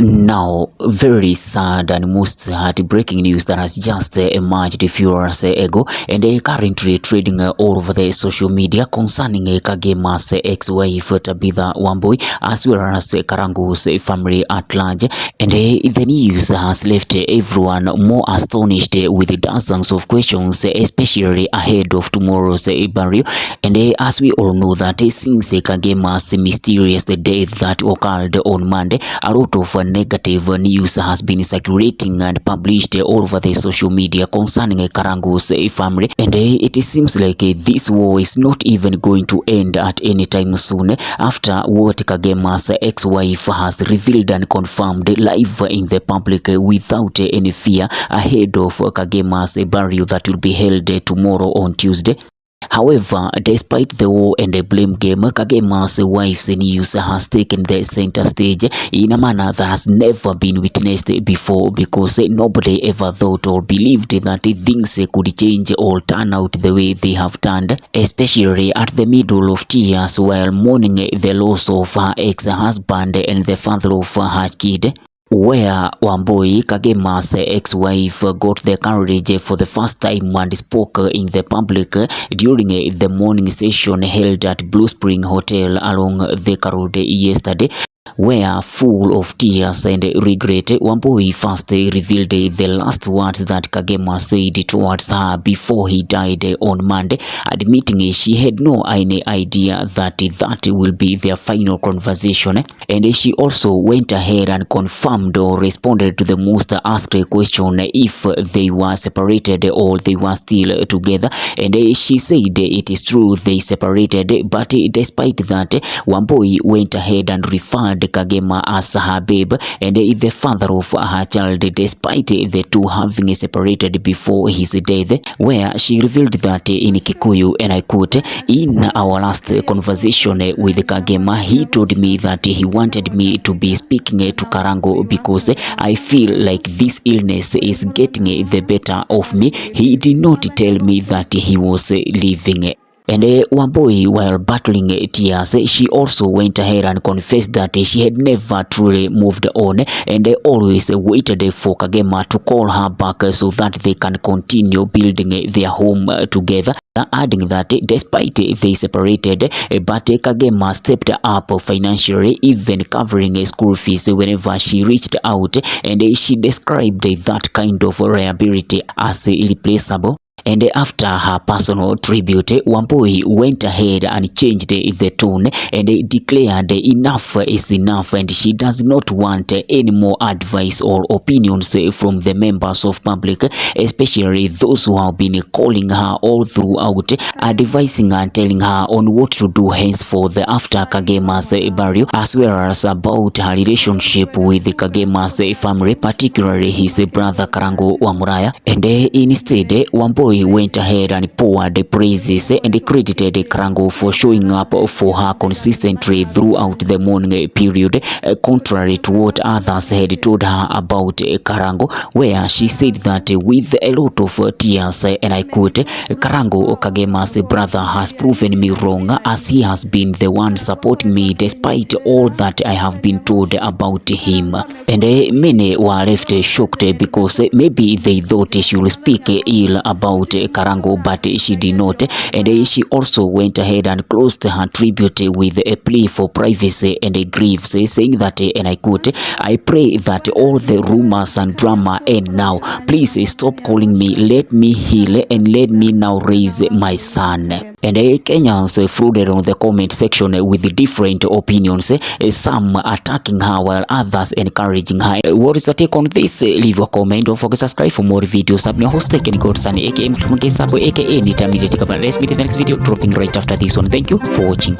Now, very sad and most heartbreaking news that has just emerged a few hours ago and currently trading all over the social media concerning Kagema's ex-wife Tabitha Wambui as well as Karangu's family at large. And the news has left everyone more astonished with dozens of questions, especially ahead of tomorrow's burial. And as we all know that since Kagema's mysterious death that occurred on Monday, a lot of negative news has been circulating and published all over the social media concerning Karangu's family, and it seems like this war is not even going to end at any time soon after what Kagema's ex-wife has revealed and confirmed live in the public without any fear ahead of Kagema's burial that will be held tomorrow on Tuesday. However, despite the war and the blame game, Kagema's wife's news has taken the center stage in a manner that has never been witnessed before, because nobody ever thought or believed that things could change or turn out the way they have turned, especially at the middle of tears while mourning the loss of her ex-husband and the father of her kid, where Wambui, Kagema's ex-wife, got the courage for the first time and spoke in the public during the morning session held at Blue Spring Hotel along Thika Road yesterday, where full of tears and regret, Wambui first revealed the last words that Kagema said towards her before he died on Monday, admitting she had no any idea that that will be their final conversation. And she also went ahead and confirmed or responded to the most asked question if they were separated or they were still together. And she said it is true they separated, but despite that, Wambui went ahead and referred Kagema as her babe and the father of her child, despite the two having separated before his death, where she revealed that in Kikuyu, and I quote, "In our last conversation with Kagema, he told me that he wanted me to be speaking to Karangu because I feel like this illness is getting the better of me. He did not tell me that he was leaving." And Wambui, while battling tears, she also went ahead and confessed that she had never truly moved on and always waited for Kagema to call her back so that they can continue building their home together, adding that despite they separated, but Kagema stepped up financially, even covering school fees whenever she reached out, and she described that kind of reliability as irreplaceable. And after her personal tribute, Wambui went ahead and changed the tone and declared enough is enough, and she does not want any more advice or opinions from the members of public, especially those who have been calling her all throughout, advising and telling her on what to do henceforth after Kagema's burial, as well as about her relationship with Kagema's family, particularly his brother Karangu Wamuraya. And instead, Wambui went ahead and poured praises and credited Karangu for showing up for her consistently throughout the mourning period, contrary to what others had told her about Karangu, where she said that with a lot of tears, and I quote, "Karangu, Kagema's brother, has proven me wrong, as he has been the one supporting me despite all that I have been told about him." And many were left shocked because maybe they thought she would speak ill about Karangu, but she did not. And she also went ahead and closed her tribute with a plea for privacy and grief, saying that, and I quote, "I pray that all the rumors and drama end now. Please stop calling me. Let me heal and let me now raise my son." And Kenyans flooded on the comment section with different opinions, some attacking her while others encouraging her. What is your take on this? Leave a comment. Don't forget to subscribe for more videos. I'm your host, Kenny Godson, aka Mkisabo, aka anytime you take up. Let's meet in the next video dropping right after this one. Thank you for watching.